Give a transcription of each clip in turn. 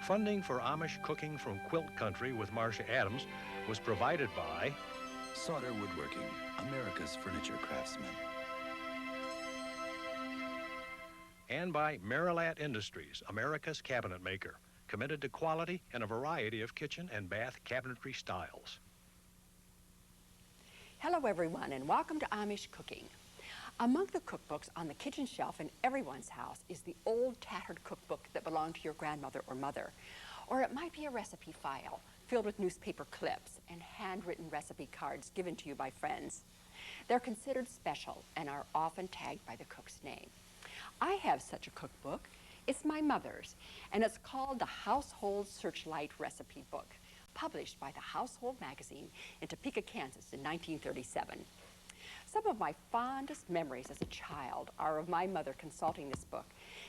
Funding for Amish cooking from Quilt Country with Marcia Adams was provided by Sauter Woodworking, America's furniture craftsman. And by Marilat Industries, America's cabinet maker, committed to quality and a variety of kitchen and bath cabinetry styles. Hello everyone, and welcome to Amish Cooking. Among the cookbooks on the kitchen shelf in everyone's house is the old tattered cookbook that belonged to your grandmother or mother. Or it might be a recipe file filled with newspaper clips and handwritten recipe cards given to you by friends. They're considered special and are often tagged by the cook's name. I have such a cookbook. It's my mother's, and it's called the Household Searchlight Recipe Book, published by the Household magazine in Topeka, Kansas in 1937. Some of my fondest memories as a child are of my mother consulting this book,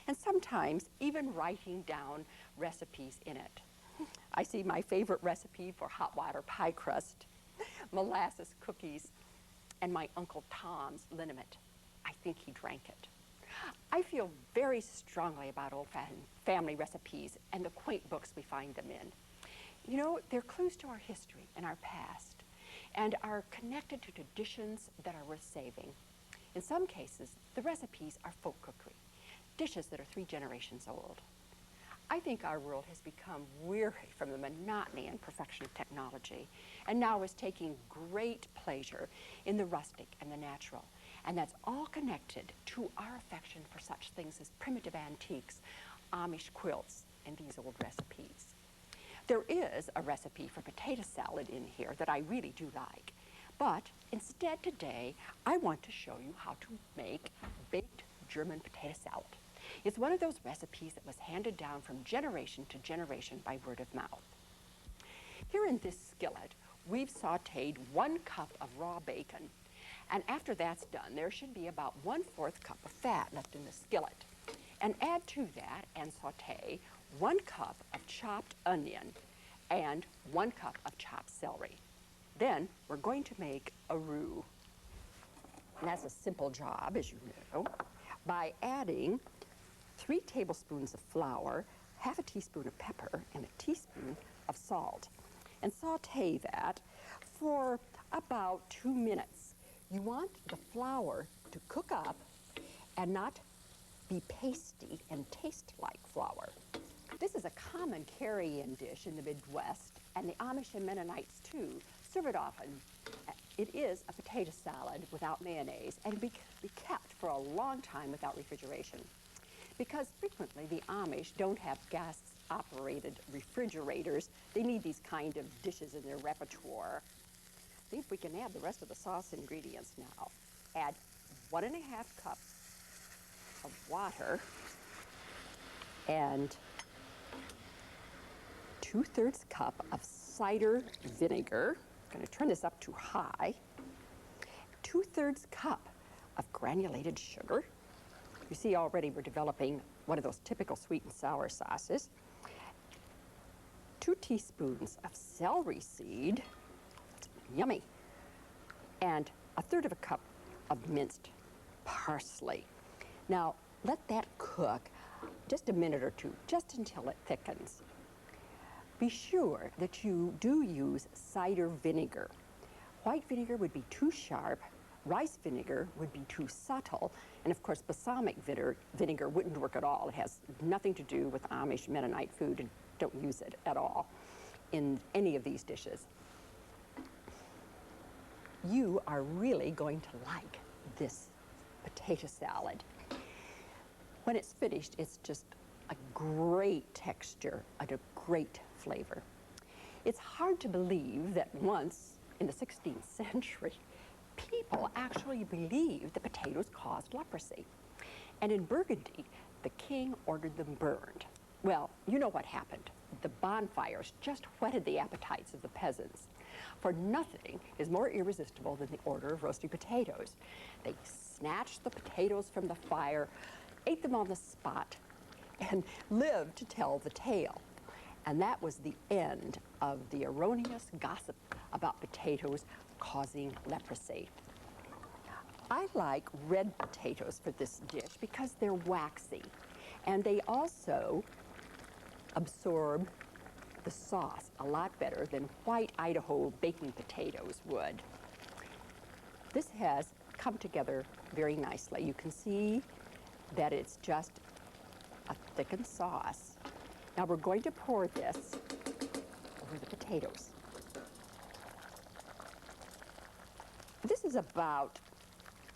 and sometimes even writing down recipes in it. I see my favorite recipe for hot water pie crust, molasses cookies, and my Uncle Tom's liniment. I think he drank it. I feel very strongly about old family recipes and the quaint books we find them in. You know, they're clues to our history and our past, and are connected to traditions that are worth saving. In some cases, the recipes are folk cookery, dishes that are 3 generations old. I think our world has become weary from the monotony and perfection of technology, and now is taking great pleasure in the rustic and the natural. And that's all connected to our affection for such things as primitive antiques, Amish quilts, and these old recipes. There is a recipe for potato salad in here that I really do like. But instead today, I want to show you how to make baked German potato salad. It's one of those recipes that was handed down from generation to generation by word of mouth. Here in this skillet, we've sauteed 1 cup of raw bacon. And after that's done, there should be about 1/4 cup of fat left in the skillet. And add to that and saute 1 cup of chopped onion and 1 cup of chopped celery. Then we're going to make a roux. And that's a simple job, as you know, by adding 3 tablespoons of flour, 1/2 teaspoon of pepper, and 1 teaspoon of salt. And saute that for about 2 minutes. You want the flour to cook up and not be pasty and taste like flour. This is a common carry-in dish in the Midwest, and the Amish and Mennonites too serve it often. It is a potato salad without mayonnaise and be kept for a long time without refrigeration. Because frequently the Amish don't have gas-operated refrigerators, they need these kind of dishes in their repertoire. See if we can add the rest of the sauce ingredients now. Add 1½ cups of water and 2/3 cup of cider vinegar. I'm going to turn this up to high. 2/3 cup of granulated sugar. You see already we're developing one of those typical sweet and sour sauces. 2 teaspoons of celery seed. Yummy. And 1/3 cup of minced parsley. Now, let that cook just a minute or two, just until it thickens. Be sure that you do use cider vinegar. White vinegar would be too sharp, rice vinegar would be too subtle, and of course balsamic vinegar wouldn't work at all. It has nothing to do with Amish Mennonite food, and don't use it at all in any of these dishes. You are really going to like this potato salad. When it's finished, it's just a great texture and a great flavor. It's hard to believe that once in the 16th century, people actually believed that potatoes caused leprosy. And in Burgundy, the king ordered them burned. Well, you know what happened. The bonfires just whetted the appetites of the peasants. For nothing is more irresistible than the order of roasting potatoes. They snatched the potatoes from the fire, ate them on the spot, and lived to tell the tale. And that was the end of the erroneous gossip about potatoes causing leprosy. I like red potatoes for this dish because they're waxy, and they also absorb the sauce a lot better than white Idaho baking potatoes would. This has come together very nicely. You can see that it's just a thickened sauce. Now we're going to pour this over the potatoes. This is about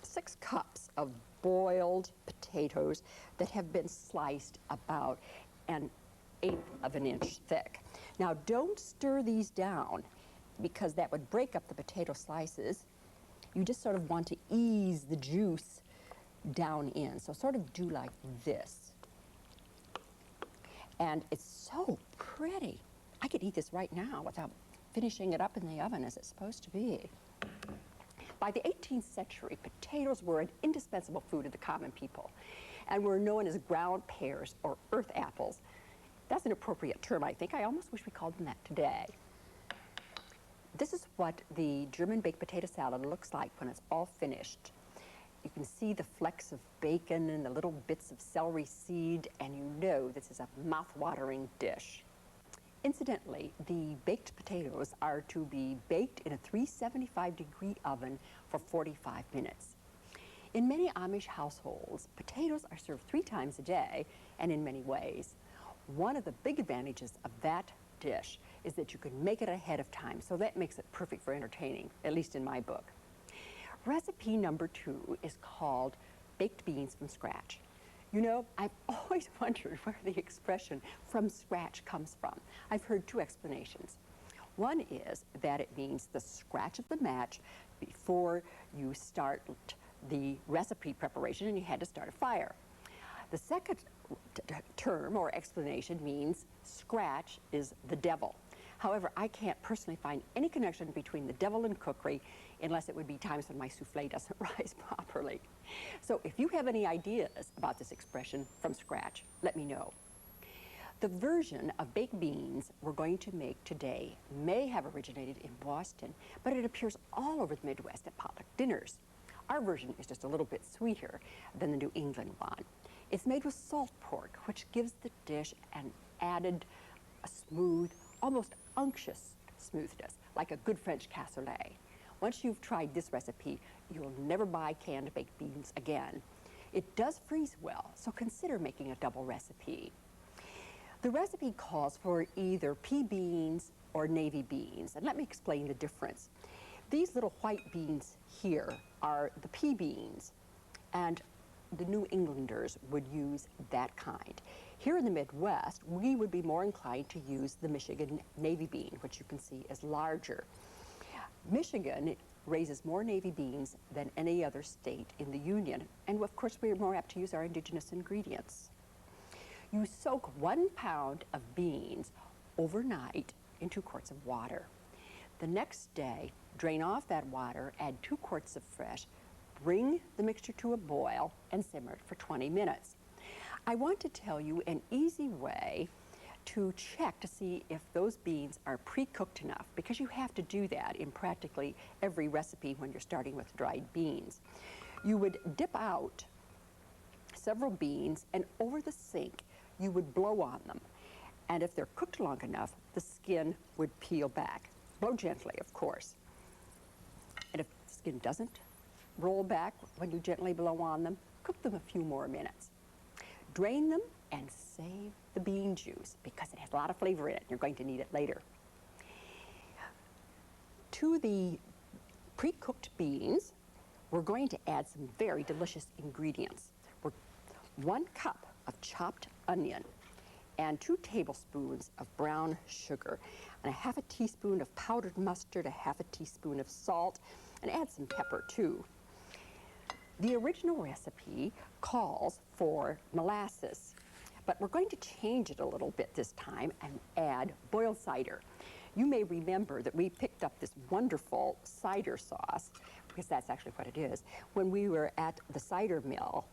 6 cups of boiled potatoes that have been sliced about 1/8 of an inch thick. Now don't stir these down because that would break up the potato slices. You just sort of want to ease the juice down in. So sort of do like this. And it's so pretty. I could eat this right now without finishing it up in the oven as it's supposed to be. By the 18th century, potatoes were an indispensable food of the common people and were known as ground pears or earth apples. That's an appropriate term, I think. I almost wish we called them that today. This is what the German baked potato salad looks like when it's all finished. You can see the flecks of bacon and the little bits of celery seed, and you know this is a mouth-watering dish. Incidentally, the baked potatoes are to be baked in a 375-degree oven for 45 minutes. In many Amish households, potatoes are served 3 times a day and in many ways. One of the big advantages of that dish is that you can make it ahead of time, so that makes it perfect for entertaining, at least in my book. Recipe number 2 is called baked beans from scratch. You know, I've always wondered where the expression from scratch comes from. I've heard 2 explanations. One is that it means the scratch of the match before you start the recipe preparation and you had to start a fire. The second term or explanation means scratch is the devil. However, I can't personally find any connection between the devil and cookery unless it would be times when my souffle doesn't rise properly. So if you have any ideas about this expression from scratch, let me know. The version of baked beans we're going to make today may have originated in Boston, but it appears all over the Midwest at potluck dinners. Our version is just a little bit sweeter than the New England one. It's made with salt pork, which gives the dish an added, smooth, almost unctuous smoothness, like a good French cassoulet. Once you've tried this recipe, you'll never buy canned baked beans again. It does freeze well, so consider making a double recipe. The recipe calls for either pea beans or navy beans, and let me explain the difference. These little white beans here are the pea beans, and the New Englanders would use that kind. Here in the Midwest, we would be more inclined to use the Michigan navy bean, which you can see is larger. Michigan raises more navy beans than any other state in the Union, and of course we're more apt to use our indigenous ingredients. You soak 1 pound of beans overnight in 2 quarts of water. The next day, drain off that water, add 2 quarts of fresh, bring the mixture to a boil, and simmer it for 20 minutes. I want to tell you an easy way to check to see if those beans are pre-cooked enough, because you have to do that in practically every recipe when you're starting with dried beans. You would dip out several beans, and over the sink, you would blow on them. And if they're cooked long enough, the skin would peel back. Blow gently, of course. And if the skin doesn't roll back when you gently blow on them, cook them a few more minutes. Drain them and save the bean juice because it has a lot of flavor in it. You're going to need it later. To the pre-cooked beans, we're going to add some very delicious ingredients. 1 cup of chopped onion and 2 tablespoons of brown sugar and 1/2 teaspoon of powdered mustard, 1/2 teaspoon of salt, and add some pepper too. The original recipe calls for molasses, but we're going to change it a little bit this time and add boiled cider. You may remember that we picked up this wonderful cider sauce, because that's actually what it is, when we were at the cider mill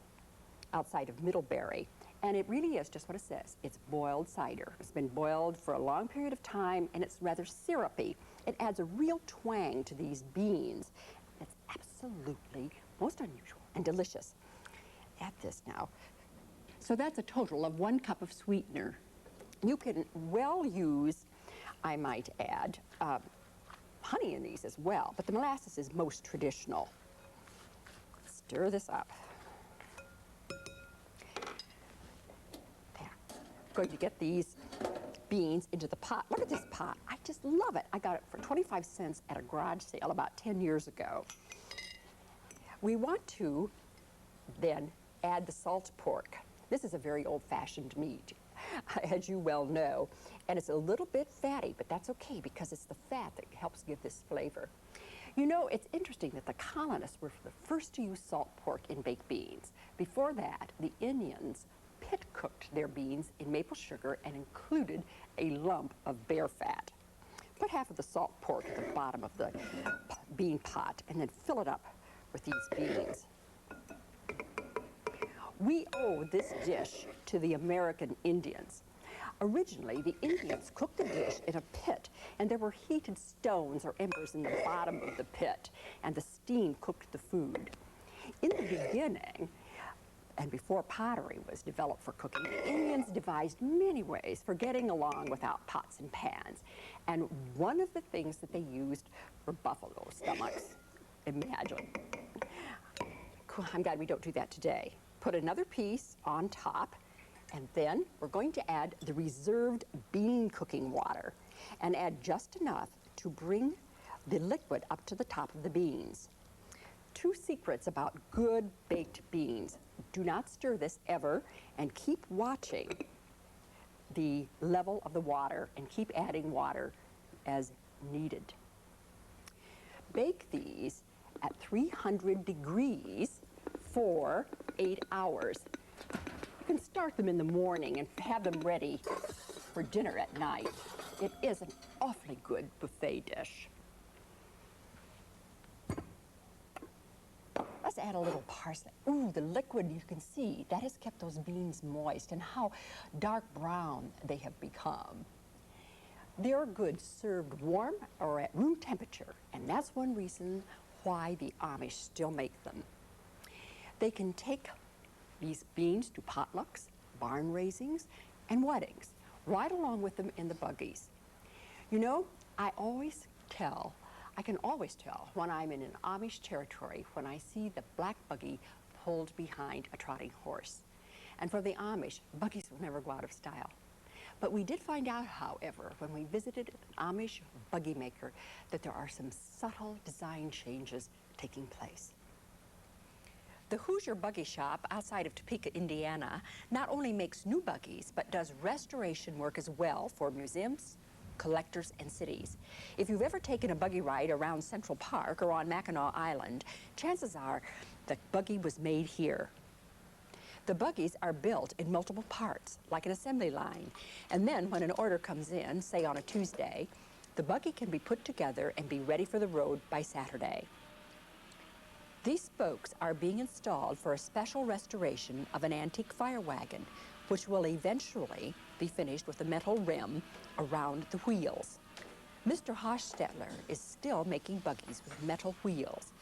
outside of Middlebury. And it really is just what it says. It's boiled cider. It's been boiled for a long period of time, and it's rather syrupy. It adds a real twang to these beans. It's absolutely most unusual and delicious. Add this now. So that's a total of 1 cup of sweetener You can well use, I might add, honey in these as well, but the molasses is most traditional. Stir this up. There. Going to get these beans into the pot. Look at this pot. I just love it. I got it for 25 cents at a garage sale about 10 years ago. We want to then add the salt pork. This is a very old-fashioned meat, as you well know, and it's a little bit fatty, but that's okay because it's the fat that helps give this flavor. You know, it's interesting that the colonists were the first to use salt pork in baked beans. Before that, the Indians pit cooked their beans in maple sugar and included a lump of bear fat. Put half of the salt pork at the bottom of the bean pot and then fill it up with these beans. We owe this dish to the American Indians. Originally, the Indians cooked the dish in a pit, and there were heated stones or embers in the bottom of the pit, and the steam cooked the food. In the beginning, and before pottery was developed for cooking, the Indians devised many ways for getting along without pots and pans. And one of the things that they used were buffalo stomachs. Imagine. I'm glad we don't do that today. Put another piece on top, and then we're going to add the reserved bean cooking water and add just enough to bring the liquid up to the top of the beans. 2 secrets about good baked beans. Do not stir this ever, and keep watching the level of the water and keep adding water as needed. Bake these at 300 degrees for 8 hours. You can start them in the morning and have them ready for dinner at night. It is an awfully good buffet dish. Let's add a little parsley. Ooh, the liquid, you can see, that has kept those beans moist, and how dark brown they have become. They're good served warm or at room temperature, and that's one reason why the Amish still make them. They can take these beans to potlucks, barn raisings, and weddings, right along with them in the buggies. You know, I can always tell when I'm in an Amish territory when I see the black buggy pulled behind a trotting horse. And for the Amish, buggies will never go out of style. But we did find out, however, when we visited an Amish buggy maker, that there are some subtle design changes taking place. The Hoosier Buggy Shop outside of Topeka, Indiana, not only makes new buggies, but does restoration work as well for museums, collectors, and cities. If you've ever taken a buggy ride around Central Park or on Mackinac Island, chances are the buggy was made here. The buggies are built in multiple parts, like an assembly line, and then when an order comes in, say on a Tuesday, the buggy can be put together and be ready for the road by Saturday. These spokes are being installed for a special restoration of an antique fire wagon, which will eventually be finished with a metal rim around the wheels. Mr. Hostetler is still making buggies with metal wheels,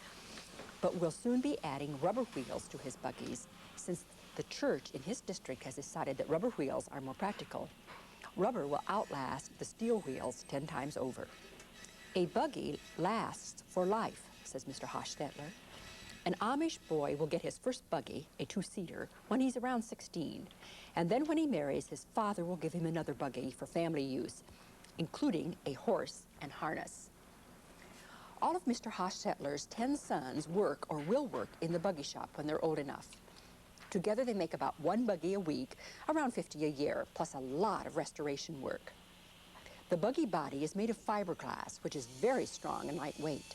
but will soon be adding rubber wheels to his buggies, since the church in his district has decided that rubber wheels are more practical. Rubber will outlast the steel wheels 10 times over. A buggy lasts for life, says Mr. Hostetler. An Amish boy will get his first buggy, a 2-seater, when he's around 16. And then when he marries, his father will give him another buggy for family use, including a horse and harness. All of Mr. Hostetler's 10 sons work or will work in the buggy shop when they're old enough. Together they make about 1 buggy a week, around 50 a year, plus a lot of restoration work. The buggy body is made of fiberglass, which is very strong and lightweight.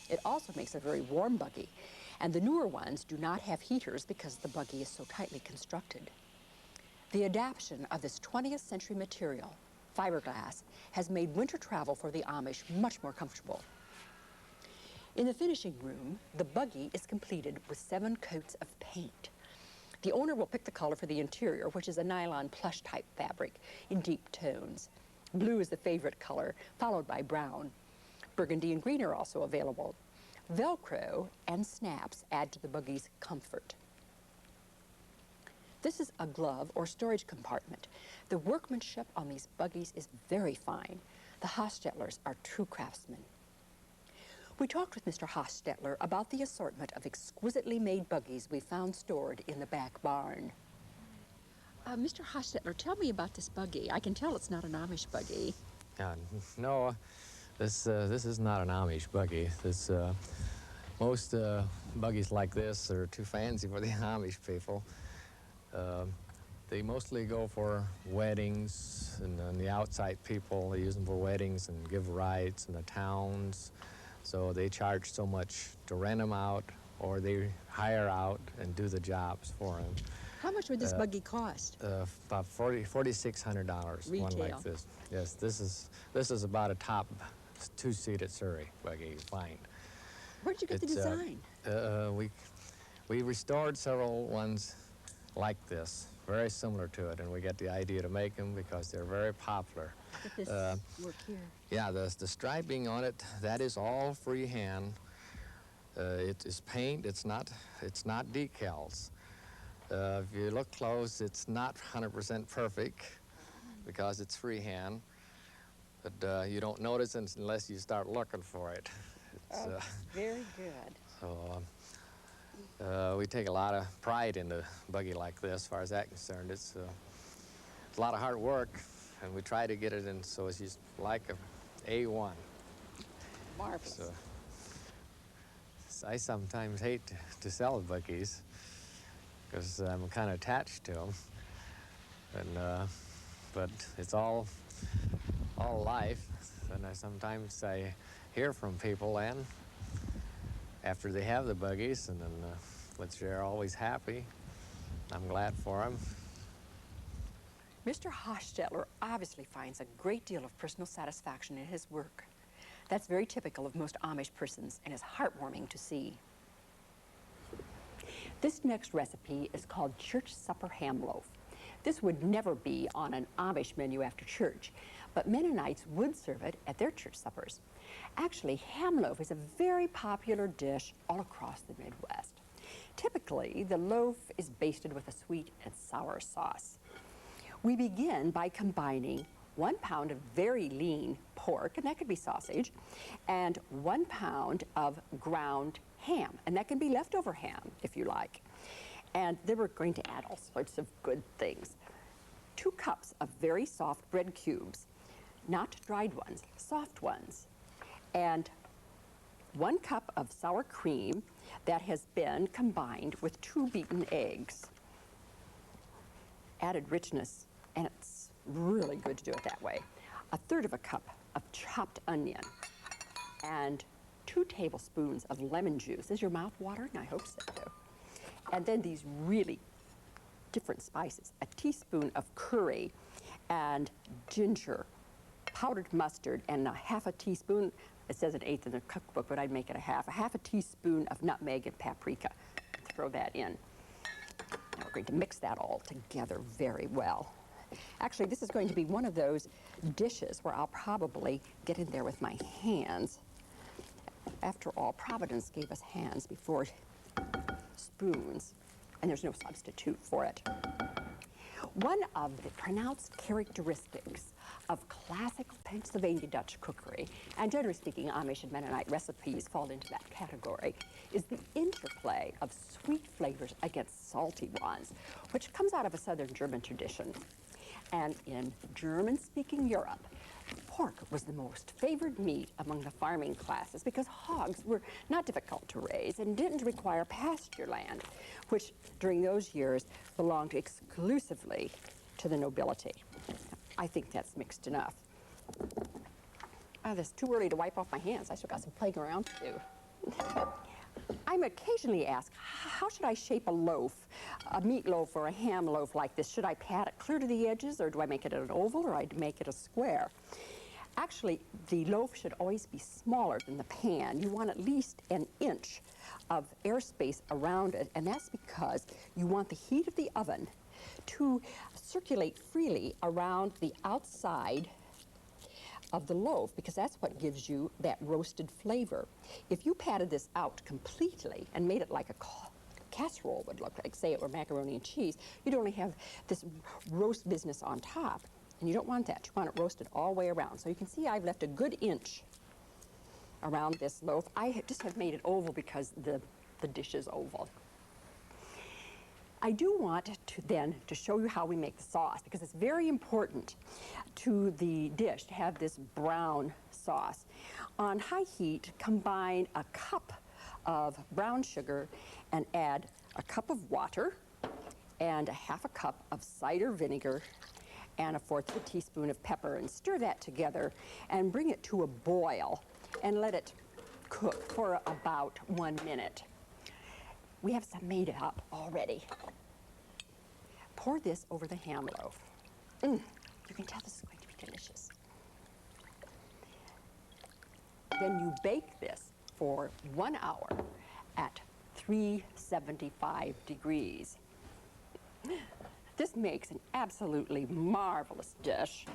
It also makes a very warm buggy, and the newer ones do not have heaters because the buggy is so tightly constructed. The adaptation of this 20th century material, fiberglass, has made winter travel for the Amish much more comfortable. In the finishing room, the buggy is completed with 7 coats of paint. The owner will pick the color for the interior, which is a nylon plush type fabric in deep tones. Blue is the favorite color, followed by brown. Burgundy and green are also available. Velcro and snaps add to the buggy's comfort. This is a glove or storage compartment. The workmanship on these buggies is very fine. The Hostettlers are true craftsmen. We talked with Mr. Hostetler about the assortment of exquisitely made buggies we found stored in the back barn. Mr. Hostetler, tell me about this buggy. I can tell it's not an Amish buggy. No, this is not an Amish buggy. Most buggies like this are too fancy for the Amish people. They mostly go for weddings, and the outside people, they use them for weddings and give rides in the towns. So they charge so much to rent them out, or they hire out and do the jobs for them. How much would this buggy cost? About $4,600. Retail. One like this. Yes, this is about a top two-seated Surrey buggy you find. Where did you get the design? We restored several ones like this, very similar to it, and we got the idea to make them because they're very popular. Look at this work here. Yeah, the striping on it, that is all freehand. It is paint. It's not decals. If you look close, it's not 100% perfect because it's freehand, but you don't notice it unless you start looking for it. Very good. So we take a lot of pride in the buggy like this, as far as that's concerned. It's a lot of hard work, and we try to get it in so it's just like a A1. Marvelous. So I sometimes hate to sell buggies because I'm kind of attached to them, and but it's all life. And sometimes I hear from people, and after they have the buggies, and then which they're always happy. I'm glad for them. Mr. Hostetler obviously finds a great deal of personal satisfaction in his work. That's very typical of most Amish persons and is heartwarming to see. This next recipe is called Church Supper Ham Loaf. This would never be on an Amish menu after church, but Mennonites would serve it at their church suppers. Actually, ham loaf is a very popular dish all across the Midwest. Typically, the loaf is basted with a sweet and sour sauce. We begin by combining 1 pound of very lean pork, and that could be sausage, and 1 pound of ground ham, and that can be leftover ham if you like. And then we're going to add all sorts of good things. 2 cups of very soft bread cubes, not dried ones, soft ones, and 1 cup of sour cream that has been combined with 2 beaten eggs. Added richness, and it's really good to do it that way. 1/3 of a cup of chopped onion, and 2 tablespoons of lemon juice. Is your mouth watering? I hope so. And then these really different spices. 1 teaspoon of curry and ginger, powdered mustard, and 1/2 teaspoon, it says 1/8 in the cookbook, but I'd make it 1/2 teaspoon of nutmeg and paprika. Throw that in. Now we're going to mix that all together very well. Actually, this is going to be one of those dishes where I'll probably get in there with my hands. After all, Providence gave us hands before spoons, and there's no substitute for it. One of the pronounced characteristics of classical Pennsylvania Dutch cookery, and generally speaking, Amish and Mennonite recipes fall into that category, is the interplay of sweet flavors against salty ones, which comes out of a Southern German tradition. And in German-speaking Europe, pork was the most favored meat among the farming classes because hogs were not difficult to raise and didn't require pasture land, which during those years belonged exclusively to the nobility. I think that's mixed enough. Oh, it's too early to wipe off my hands. I still got some playing around to do. I'm occasionally asked, how should I shape a loaf, a meat loaf or a ham loaf like this? Should I pat it clear to the edges, or do I make it an oval, or I'd make it a square? Actually, the loaf should always be smaller than the pan. You want at least 1 inch of airspace around it, and that's because you want the heat of the oven to circulate freely around the outside of the loaf, because that's what gives you that roasted flavor. If you patted this out completely and made it like a casserole would look like. Say it were macaroni and cheese. You'd only have this roast business on top. And you don't want that. You want it roasted all the way around. So you can see I've left a good inch around this loaf. I just have made it oval because the dish is oval. I do want to show you how we make the sauce, because it's very important to the dish to have this brown sauce. On high heat, combine a cup of brown sugar and add a cup of water and a half a cup of cider vinegar and a fourth of a teaspoon of pepper, and stir that together and bring it to a boil and let it cook for about 1 minute. We have some made up already. Pour this over the ham loaf. You can tell this is going to be delicious. Then you bake this for 1 hour at 375 degrees. This makes an absolutely marvelous dish,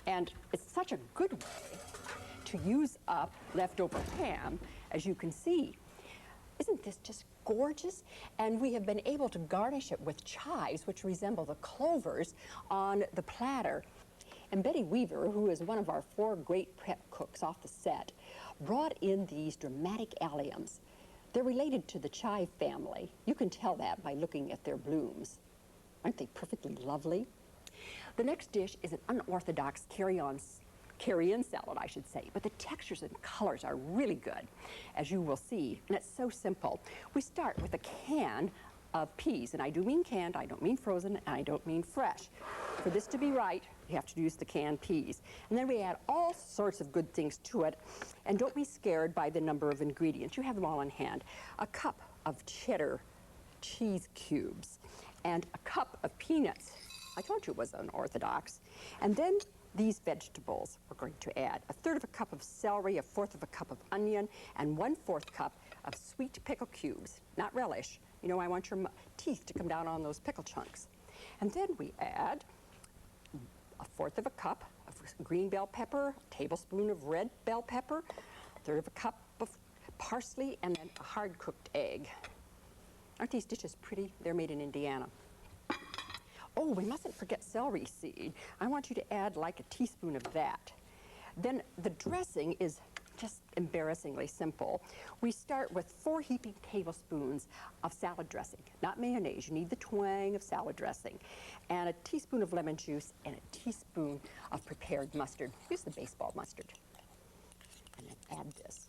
and it's such a good way to use up leftover ham, as you can see. Isn't this just gorgeous? And we have been able to garnish it with chives, which resemble the clovers on the platter. And Betty Weaver, who is one of our 4 great prep cooks off the set, brought in these dramatic alliums. They're related to the chive family. You can tell that by looking at their blooms. Aren't they perfectly lovely? The next dish is an unorthodox carry-in salad, I should say, but the textures and colors are really good, as you will see, and it's so simple. We start with a can of peas, and I do mean canned, I don't mean frozen, and I don't mean fresh. For this to be right, you have to use the canned peas. And then we add all sorts of good things to it, and don't be scared by the number of ingredients. You have them all in hand. A cup of cheddar cheese cubes, and a cup of peanuts. I told you it was unorthodox. And then these vegetables we're going to add: a third of a cup of celery, a fourth of a cup of onion, and 1/4 cup of sweet pickle cubes, not relish. You know, I want your teeth to come down on those pickle chunks. And then we add a fourth of a cup of green bell pepper, a tablespoon of red bell pepper, a third of a cup of parsley, and then a hard-cooked egg. Aren't these dishes pretty? They're made in Indiana. Oh, we mustn't forget celery seed. I want you to add like a teaspoon of that. Then the dressing is just embarrassingly simple. We start with 4 heaping tablespoons of salad dressing, not mayonnaise. You need the twang of salad dressing, and a teaspoon of lemon juice and a teaspoon of prepared mustard. Use the baseball mustard. And then add this.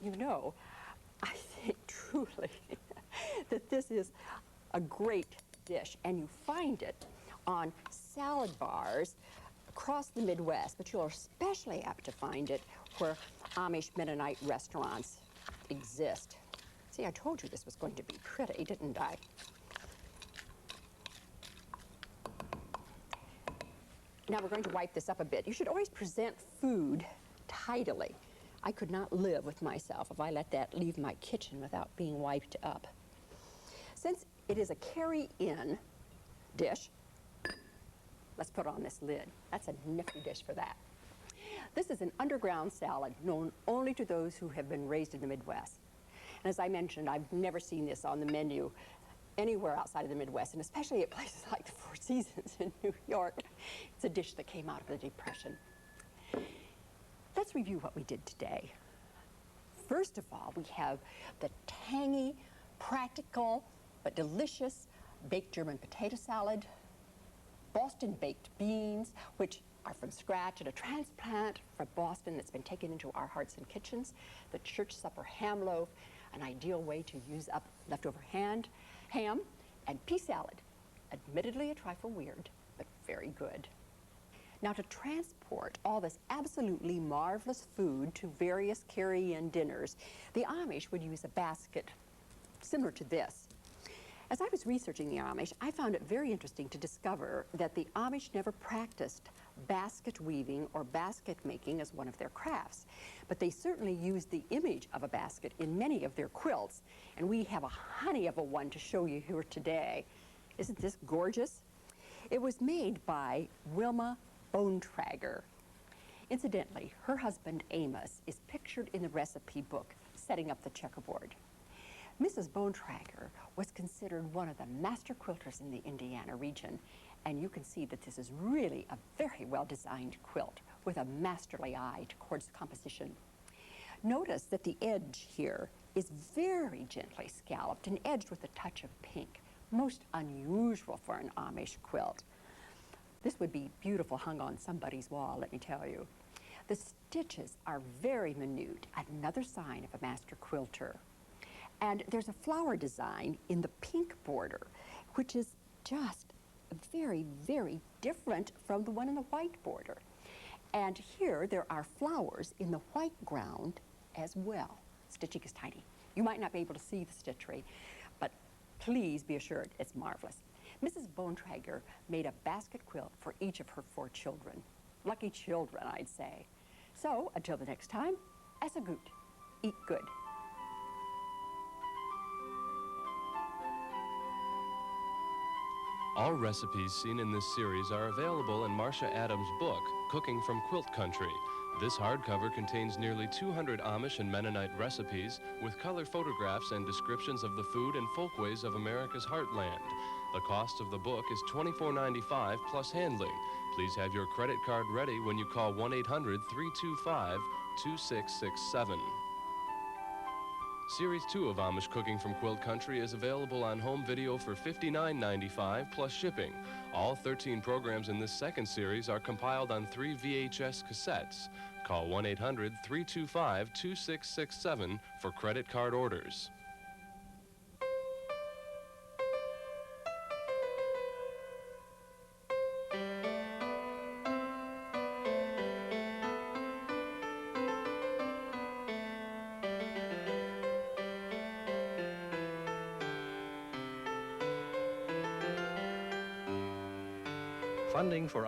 You know, I think truly that this is a great dish, and you find it on salad bars across the Midwest, but you're especially apt to find it where Amish Mennonite restaurants exist. See, I told you this was going to be pretty, didn't I? Now we're going to wipe this up a bit. You should always present food tidily. I could not live with myself if I let that leave my kitchen without being wiped up. Since it is a carry-in dish, let's put on this lid. That's a nifty dish for that. This is an underground salad known only to those who have been raised in the Midwest. And as I mentioned, I've never seen this on the menu anywhere outside of the Midwest, and especially at places like the Four Seasons in New York. It's a dish that came out of the Depression. Let's review what we did today. First of all, we have the tangy, practical, but delicious baked German potato salad, Boston baked beans, which are from scratch, and a transplant from Boston that's been taken into our hearts and kitchens, the church supper ham loaf, an ideal way to use up leftover ham, and pea salad, admittedly a trifle weird, but very good. Now, to transport all this absolutely marvelous food to various carry-in dinners, the Amish would use a basket similar to this. As I was researching the Amish, I found it very interesting to discover that the Amish never practiced basket weaving or basket making as one of their crafts, but they certainly used the image of a basket in many of their quilts, and we have a honey of a one to show you here today. Isn't this gorgeous? It was made by Wilma Bontrager. Incidentally, her husband Amos is pictured in the recipe book setting up the checkerboard. Mrs. Bontrager was considered one of the master quilters in the Indiana region, and you can see that this is really a very well-designed quilt with a masterly eye towards composition. Notice that the edge here is very gently scalloped and edged with a touch of pink, most unusual for an Amish quilt. This would be beautiful hung on somebody's wall, let me tell you. The stitches are very minute, another sign of a master quilter. And there's a flower design in the pink border, which is just very, very different from the one in the white border. And here there are flowers in the white ground as well. Stitching is tiny. You might not be able to see the stitchery, but please be assured it's marvelous. Mrs. Bontrager made a basket quilt for each of her 4 children. Lucky children, I'd say. So, until the next time, as a goot, eat good. All recipes seen in this series are available in Marcia Adams' book, Cooking from Quilt Country. This hardcover contains nearly 200 Amish and Mennonite recipes with color photographs and descriptions of the food and folkways of America's heartland. The cost of the book is $24.95 plus handling. Please have your credit card ready when you call 1-800-325-2667. Series 2 of Amish Cooking from Quilt Country is available on home video for $59.95 plus shipping. All 13 programs in this second series are compiled on 3 VHS cassettes. Call 1-800-325-2667 for credit card orders. Funding for